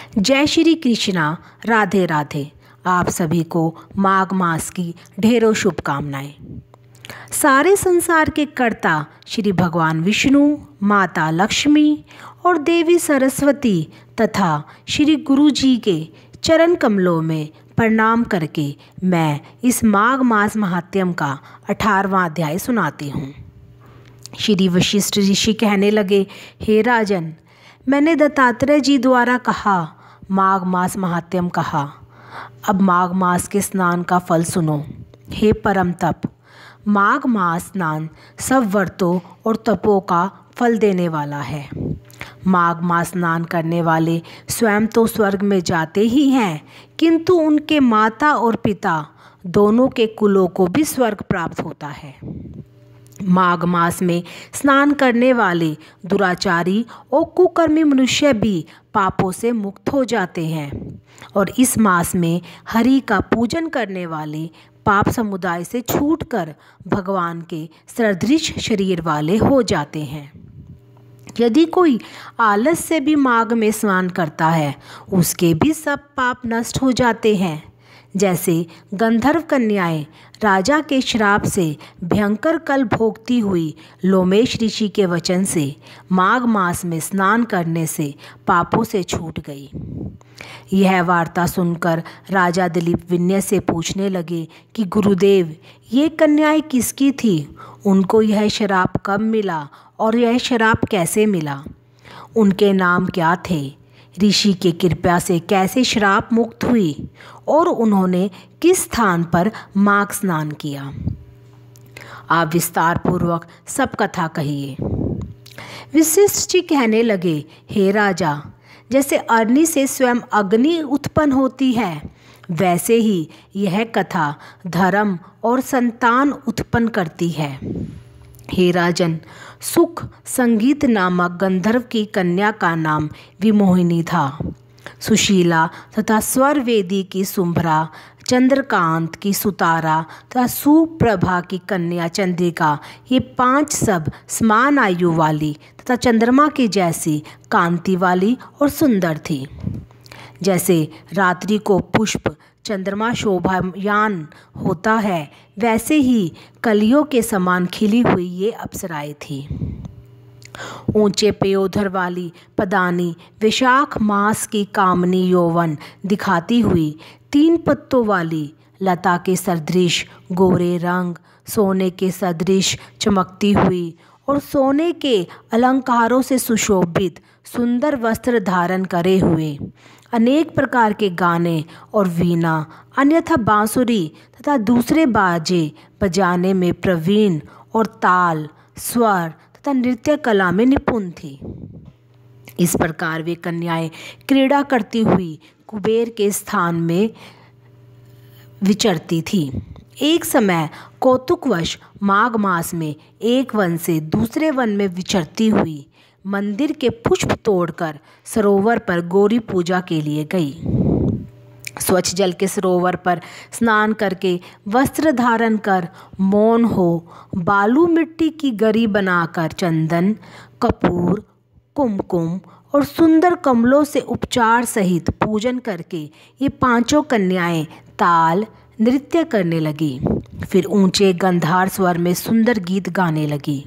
जय श्री कृष्णा, राधे राधे। आप सभी को माघ मास की ढेरों शुभकामनाएं। सारे संसार के कर्ता श्री भगवान विष्णु, माता लक्ष्मी और देवी सरस्वती तथा श्री गुरु जी के चरण कमलों में प्रणाम करके मैं इस माघ मास महात्म्य का 18वां अध्याय सुनाती हूँ। श्री वशिष्ठ ऋषि कहने लगे, हे राजन, मैंने दत्तात्रेय जी द्वारा कहा, माघ मास महात्म्य कहा। अब माघ मास के स्नान का फल सुनो। हे परम तप, माघ मास स्नान सब व्रतों और तपों का फल देने वाला है। माघ मास स्नान करने वाले स्वयं तो स्वर्ग में जाते ही हैं, किंतु उनके माता और पिता दोनों के कुलों को भी स्वर्ग प्राप्त होता है। माघ मास में स्नान करने वाले दुराचारी और कुकर्मी मनुष्य भी पापों से मुक्त हो जाते हैं और इस मास में हरि का पूजन करने वाले पाप समुदाय से छूटकर भगवान के सदृश शरीर वाले हो जाते हैं। यदि कोई आलस से भी माघ में स्नान करता है, उसके भी सब पाप नष्ट हो जाते हैं। जैसे गंधर्व कन्याएं राजा के श्राप से भयंकर कल भोगती हुई लोमेश ऋषि के वचन से माघ मास में स्नान करने से पापों से छूट गई। यह वार्ता सुनकर राजा दिलीप विनय से पूछने लगे कि गुरुदेव, ये कन्याएं किसकी थी? उनको यह श्राप कब मिला और यह श्राप कैसे मिला? उनके नाम क्या थे? ऋषि के कृपा से कैसे श्राप मुक्त हुई और उन्होंने किस स्थान पर माघ स्नान किया? आप विस्तार पूर्वक सब कथा कहिए। वशिष्ठ जी कहने लगे, हे राजा, जैसे अग्नि से स्वयं अग्नि उत्पन्न होती है, वैसे ही यह कथा धर्म और संतान उत्पन्न करती है। हे राजन, सुख संगीत नामक गंधर्व की कन्या का नाम विमोहिनी था। सुशीला तथा स्वर वेदी की शुंभरा, चंद्रकांत की सुतारा तथा सुप्रभा की कन्या चंद्रिका, ये 5 सब समान आयु वाली तथा चंद्रमा की जैसी कांति वाली और सुंदर थी। जैसे रात्रि को पुष्प चंद्रमा शोभायान होता है, वैसे ही कलियों के समान खिली हुई ये अप्सराएं थी। ऊंचे पयोधर वाली पदानी वैशाख मास की कामनी यौवन दिखाती हुई, 3 पत्तों वाली लता के सदृश गोरे रंग, सोने के सदृश चमकती हुई और सोने के अलंकारों से सुशोभित सुंदर वस्त्र धारण करे हुए, अनेक प्रकार के गाने और वीणा अन्यथा बांसुरी तथा दूसरे बाजे बजाने में प्रवीण और ताल, स्वर तथा नृत्य कला में निपुण थी। इस प्रकार वे कन्याएं क्रीड़ा करती हुई कुबेर के स्थान में विचरती थी। एक समय कौतुकवश माघ मास में एक वन से दूसरे वन में विचरती हुई मंदिर के पुष्प तोड़कर सरोवर पर गौरी पूजा के लिए गई। स्वच्छ जल के सरोवर पर स्नान करके वस्त्र धारण कर मौन हो बालू मिट्टी की गरी बनाकर चंदन, कपूर, कुमकुम और सुंदर कमलों से उपचार सहित पूजन करके ये 5 कन्याएं ताल नृत्य करने लगी। फिर ऊंचे गंधार स्वर में सुंदर गीत गाने लगी।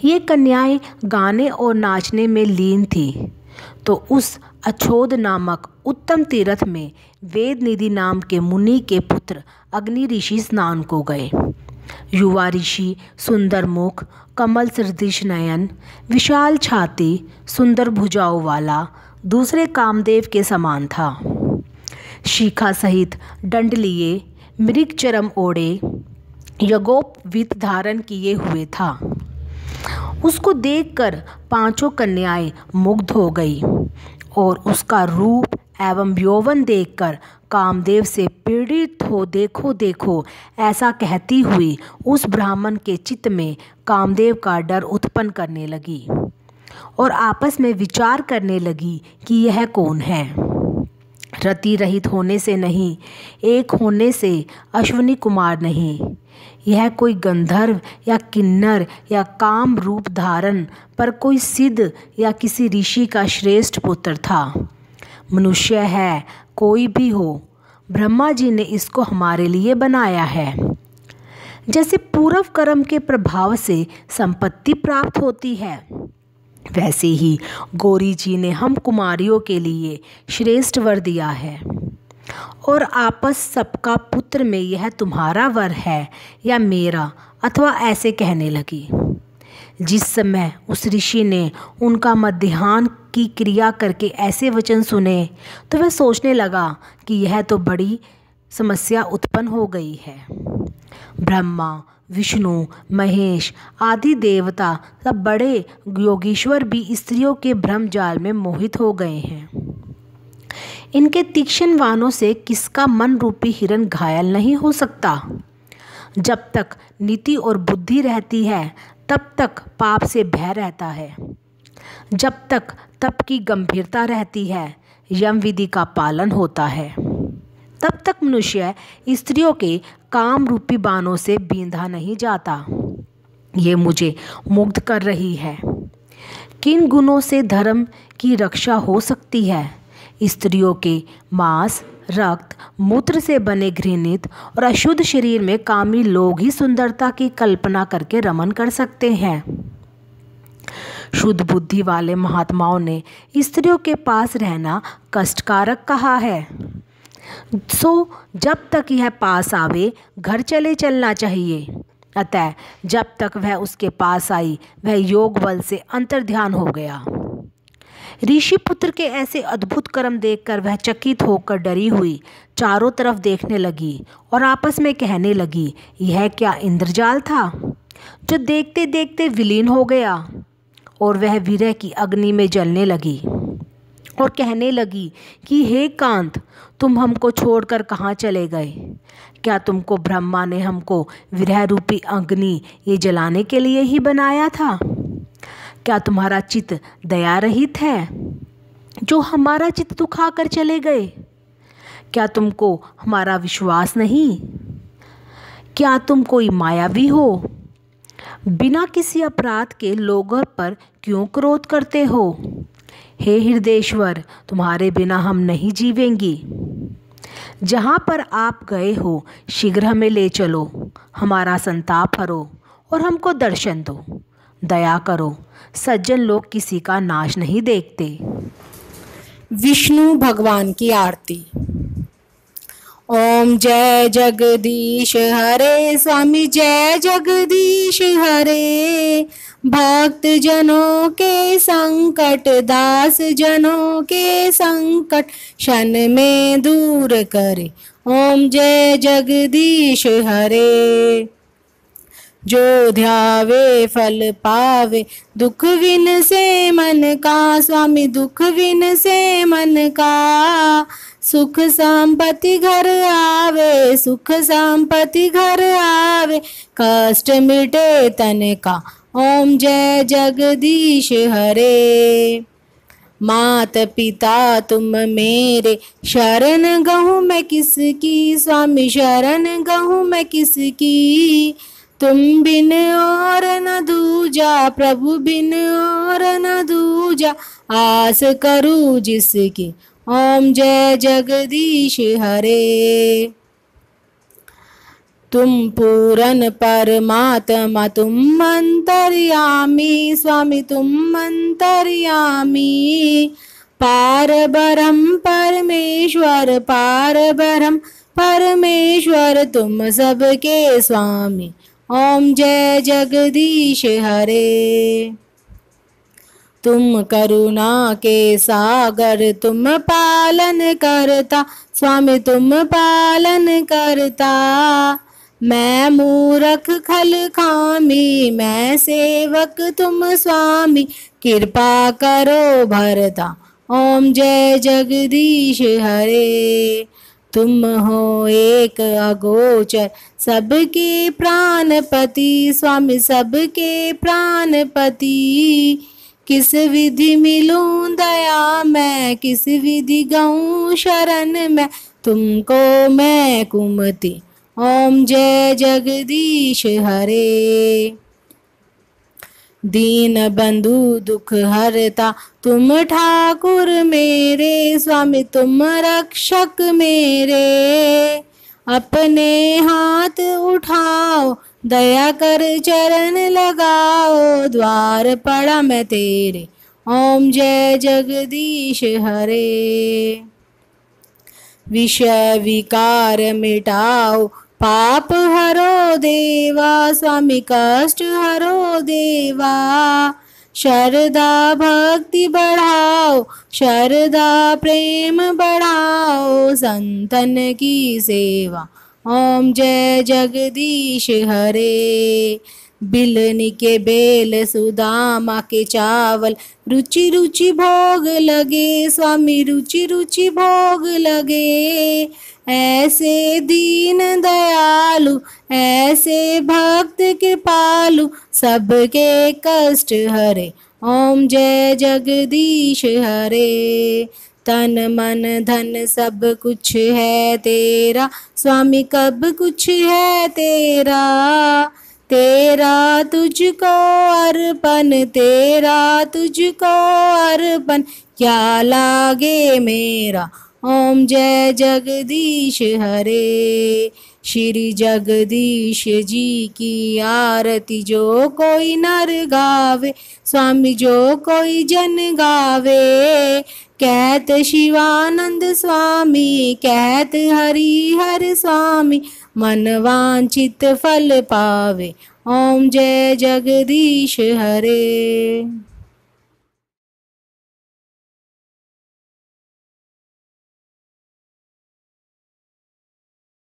ये कन्याएं गाने और नाचने में लीन थी तो उस अछोद नामक उत्तम तीर्थ में वेद निधि नाम के मुनि के पुत्र अग्नि ऋषि स्नान को गए। युवा ऋषि सुंदर मुख, कमल सदृश नयन, विशाल छाती, सुंदर भुजाओं वाला, दूसरे कामदेव के समान था। शिखा सहित दंड लिए, मृग चरम ओढ़े, यज्ञोपवीत धारण किए हुए था। उसको देखकर 5 कन्याएं मुग्ध हो गई और उसका रूप एवं यौवन देखकर कामदेव से पीड़ित हो देखो देखो ऐसा कहती हुई उस ब्राह्मण के चित्त में कामदेव का डर उत्पन्न करने लगी और आपस में विचार करने लगी कि यह कौन है। रति रहित होने से नहीं, एक होने से अश्विनी कुमार नहीं, यह कोई गंधर्व या किन्नर या काम रूप धारण पर कोई सिद्ध या किसी ऋषि का श्रेष्ठ पुत्र था। मनुष्य है कोई भी हो, ब्रह्मा जी ने इसको हमारे लिए बनाया है। जैसे पूर्व कर्म के प्रभाव से संपत्ति प्राप्त होती है, वैसे ही गौरी जी ने हम कुमारियों के लिए श्रेष्ठ वर दिया है। और आपस सबका पुत्र में यह तुम्हारा वर है या मेरा, अथवा ऐसे कहने लगी। जिस समय उस ऋषि ने उनका मध्याह्न की क्रिया करके ऐसे वचन सुने तो वह सोचने लगा कि यह तो बड़ी समस्या उत्पन्न हो गई है। ब्रह्मा, विष्णु, महेश आदि देवता सब बड़े योगीश्वर भी स्त्रियों के भ्रम जाल में मोहित हो गए हैं। इनके तीक्ष्ण बाणों से किसका मन रूपी हिरण घायल नहीं हो सकता। जब तक नीति और बुद्धि रहती है तब तक पाप से भय रहता है। जब तक तप की गंभीरता रहती है यम विधि का पालन होता है। तब तक मनुष्य स्त्रियों के काम रूपी बाणों से बींधा नहीं जाता। ये मुझे मुग्ध कर रही है। किन गुणों से धर्म की रक्षा हो सकती है? स्त्रियों के मांस, रक्त, मूत्र से बने घृणित और अशुद्ध शरीर में कामी लोग ही सुंदरता की कल्पना करके रमन कर सकते हैं। शुद्ध बुद्धि वाले महात्माओं ने स्त्रियों के पास रहना कष्टकारक कहा है। सो जब तक यह पास आवे घर चले चलना चाहिए। अतः जब तक वह उसके पास आई वह योग बल से अंतर्ध्यान हो गया। ऋषि पुत्र के ऐसे अद्भुत कर्म देखकर वह चकित होकर डरी हुई चारों तरफ देखने लगी और आपस में कहने लगी, यह क्या इंद्रजाल था जो देखते देखते विलीन हो गया। और वह विरह की अग्नि में जलने लगी और कहने लगी कि हे कांत, तुम हमको छोड़कर कहाँ चले गए? क्या तुमको ब्रह्मा ने हमको विरह रूपी अग्नि ये जलाने के लिए ही बनाया था? क्या तुम्हारा चित्त दया रहित है जो हमारा चित्त दुखा कर चले गए? क्या तुमको हमारा विश्वास नहीं? क्या तुम कोई मायावी हो? बिना किसी अपराध के लोगों पर क्यों क्रोध करते हो? हे हृदयेश्वर, तुम्हारे बिना हम नहीं जीवेंगी। जहाँ पर आप गए हो शीघ्र हमें ले चलो, हमारा संताप हरो और हमको दर्शन दो। दया करो, सज्जन लोग किसी का नाश नहीं देखते। विष्णु भगवान की आरती। ओम जय जगदीश हरे स्वामी, जय जगदीश हरे। भक्त जनों के संकट, दास जनों के संकट क्षण में दूर करे। ओम जय जगदीश हरे। जो ध्यावे फल पावे, दुख विन से मन का स्वामी, दुख विन से मन का। सुख संपत्ति घर आवे, सुख संपत्ति घर आवे, कष्ट मिटे तन का। ओम जय जगदीश हरे। मात पिता तुम मेरे, शरण गहूँ मैं किसकी स्वामी, शरण गहूँ मैं किसकी। तुम बिन और न दूजा, प्रभु बिन और न दूजा, आस करूँ जिसकी। ओम जय जगदीश हरे। तुम पूरन परमात्मा, तुम अंतर्यामी स्वामी, तुम अंतर्यामी। पार ब्रह्म परमेश्वर, पार ब्रह्म परमेश्वर, तुम सबके स्वामी। ओम जय जगदीश हरे। तुम करुणा के सागर, तुम पालन करता स्वामी, तुम पालन करता। मैं मूरख खल खामी, मैं सेवक तुम स्वामी, कृपा करो भरता। ओम जय जगदीश हरे। तुम हो एक अगोचर, सबके प्राणपति स्वामी, सबके प्राणपति। किस विधि मिलूं दया मैं, किस विधि गऊं शरण मैं, तुमको मैं कुमति। ओम जय जगदीश हरे। दीन बंधु दुख हरता, तुम ठाकुर मेरे स्वामी तुम रक्षक मेरे। अपने हाथ उठाओ दया कर चरण लगाओ, द्वार पड़ा मैं तेरे ओम जय जगदीश हरे। विषय विकार मिटाओ पाप हरो देवा, स्वामी कष्ट हरो देवा। श्रद्धा भक्ति बढ़ाओ, श्रद्धा प्रेम बढ़ाओ, संतन की सेवा ओम जय जगदीश हरे। बिलनी के बेल सुदामा के चावल, रुचि रुचि भोग लगे, स्वामी रुचि रुचि भोग लगे। ऐसे दीन दयालु, ऐसे भक्त कृपालु, सबके कष्ट हरे ओम जय जगदीश हरे। तन मन धन सब कुछ है तेरा, स्वामी कब कुछ है तेरा। तेरा तुझको अर्पण, तेरा तुझको अर्पण, क्या लागे मेरा ओम जय जगदीश हरे। श्री जगदीश जी की आरती जो कोई नर गावे, स्वामी जो कोई जन गावे। कहत शिवानंद स्वामी, कहत हरि हर स्वामी, मन वांछित फल पावे ओम जय जगदीश हरे।